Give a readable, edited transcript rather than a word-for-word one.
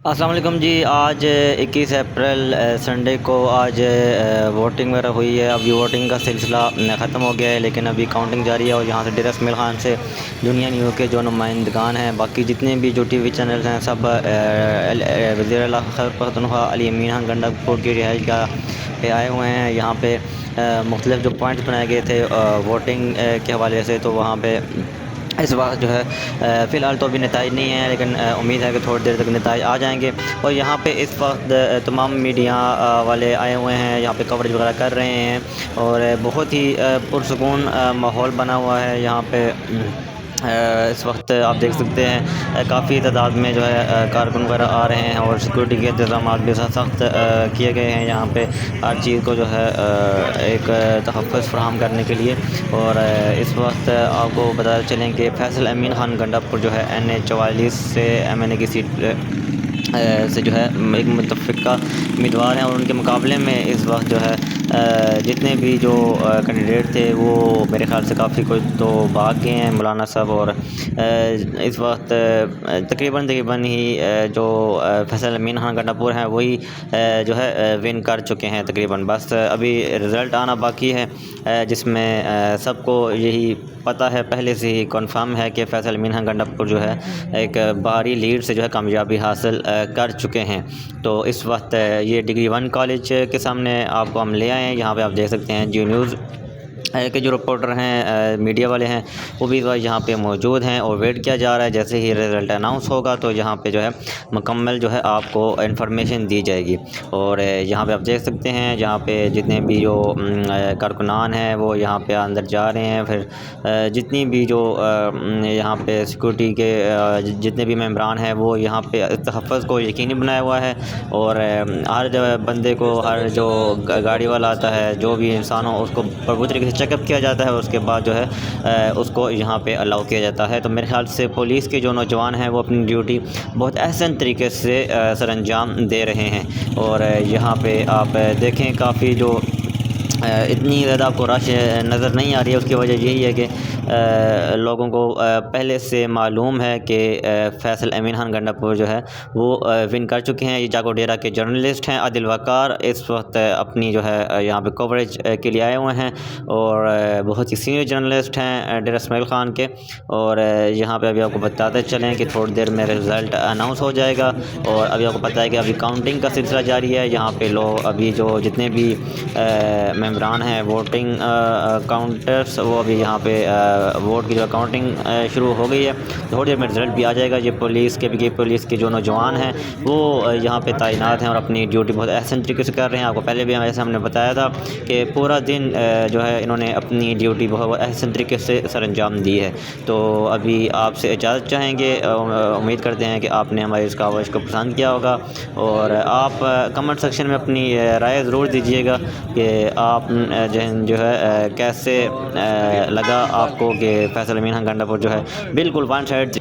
السلام علیکم جی۔ آج 21 اپریل سنڈے کو آج ووٹنگ وغیرہ ہوئی ہے۔ ابھی ووٹنگ کا سلسلہ ختم ہو گیا ہے، لیکن ابھی کاؤنٹنگ جاری ہے اور یہاں سے ڈیر اسماعیل خان سے دنیا نیوز کے جو نمائندگان ہیں، باقی جتنے بھی جو ٹی وی چینلز ہیں، سب وزیر اعلیٰ خیبر پختونخوا علی امین خان گنڈا کی رہائش گاہ پہ آئے ہوئے ہیں۔ یہاں پہ مختلف جو پوائنٹس بنائے گئے تھے ووٹنگ کے حوالے سے، تو وہاں پہ اس وقت جو ہے فی الحال تو ابھی نتائج نہیں ہیں، لیکن امید ہے کہ تھوڑی دیر تک نتائج آ جائیں گے۔ اور یہاں پہ اس وقت تمام میڈیا والے آئے ہوئے ہیں، یہاں پہ کوریج وغیرہ کر رہے ہیں اور بہت ہی پرسکون ماحول بنا ہوا ہے یہاں پہ۔ اس وقت آپ دیکھ سکتے ہیں کافی تعداد میں جو ہے کارکن وغیرہ آ رہے ہیں اور سیکورٹی کے انتظامات بھی سخت کیے گئے ہیں یہاں پہ، ہر چیز کو جو ہے ایک تحفظ فراہم کرنے کے لیے۔ اور اس وقت آپ کو بتاتے چلیں کہ فیصل امین خان گنڈا پور جو ہے NA 44 سے MNA کی سیٹ سے جو ہے ایک متفقہ امیدوار ہیں، اور ان کے مقابلے میں اس وقت جو ہے جتنے بھی جو کینڈیڈیٹ تھے وہ میرے خیال سے کافی کچھ تو بھاگ گئے ہیں مولانا صاحب، اور اس وقت تقریباً ہی جو فیصل امین خان گنڈا پور ہیں وہی جو ہے ون کر چکے ہیں تقریباً۔ بس ابھی رزلٹ آنا باقی ہے، جس میں سب کو یہی پتہ ہے، پہلے سے ہی کنفرم ہے کہ فیصل امین خان گنڈا پور جو ہے ایک بھاری لیڈ سے جو ہے کامیابی حاصل کر چکے ہیں۔ تو اس وقت یہ ڈگری 1 کالج کے سامنے آپ کو ہم لے آئے ہیں۔ یہاں پہ آپ دیکھ سکتے ہیں جیو نیوز کے جو رپورٹر ہیں، میڈیا والے ہیں، وہ بھی یہاں پہ موجود ہیں اور ویٹ کیا جا رہا ہے۔ جیسے ہی رزلٹ اناؤنس ہوگا تو یہاں پہ جو ہے مکمل جو ہے آپ کو انفارمیشن دی جائے گی۔ اور یہاں پہ آپ دیکھ سکتے ہیں جہاں پہ جتنے بھی جو کارکنان ہیں وہ یہاں پہ اندر جا رہے ہیں، پھر جتنی بھی جو یہاں پہ سیکورٹی کے جتنے بھی ممبران ہیں وہ یہاں پہ تحفظ کو یقینی بنایا ہوا ہے، اور ہر بندے کو، ہر جو گاڑی والا آتا ہے، جو بھی انسان ہو، اس کو پوری طریقے سے چیک اپ کیا جاتا ہے، اور اس کے بعد جو ہے اس کو یہاں پہ الاؤ کیا جاتا ہے۔ تو میرے خیال سے پولیس کے جو نوجوان ہیں وہ اپنی ڈیوٹی بہت احسن طریقے سے سر انجام دے رہے ہیں۔ اور یہاں پہ آپ دیکھیں کافی جو اتنی زیادہ آپ کو رش نظر نہیں آ رہی ہے، اس کی وجہ یہی ہے کہ لوگوں کو پہلے سے معلوم ہے کہ فیصل امین خان گنڈا پور جو ہے وہ ون کر چکے ہیں۔ یہ جاگو ڈیرا کے جرنلسٹ ہیں عادل وقار، اس وقت اپنی جو ہے یہاں پہ کوریج کے لیے آئے ہوئے ہیں، اور بہت ہی سینئر جرنلسٹ ہیں ڈیر اسماعیل خان کے۔ اور یہاں پہ ابھی آپ کو بتاتے چلیں کہ تھوڑی دیر میں رزلٹ اناؤنس ہو جائے گا، اور ابھی آپ کو پتہ ہے کہ ابھی کاؤنٹنگ کا سلسلہ جاری ہے۔ یہاں پہ لوگ ابھی جو جتنے بھی ممبران ہیں ووٹنگ کاؤنٹرس، وہ ابھی یہاں پہ ووٹ کی جو کاؤنٹنگ شروع ہو گئی ہے، تھوڑی دیر میں رزلٹ بھی آ جائے گا۔ یہ پولیس کے جو نوجوان ہیں وہ یہاں پہ تعینات ہیں اور اپنی ڈیوٹی بہت احسن طریقے سے کر رہے ہیں۔ آپ کو پہلے بھی ایسے ہم نے بتایا تھا کہ پورا دن جو ہے انہوں نے اپنی ڈیوٹی بہت احسن طریقے سے سر انجام دی ہے۔ تو ابھی آپ سے اجازت چاہیں گے، امید کرتے ہیں کہ آپ نے ہماری اس کاوش کو پسند کیا ہوگا، اور آپ کمنٹ سیکشن میں اپنی رائے ضرور دیجیے گا کہ آپ جو ہے کیسے لگا آپ کو کہ فیصل امین خان گنڈا پور جو ہے بالکل 1 سائڈ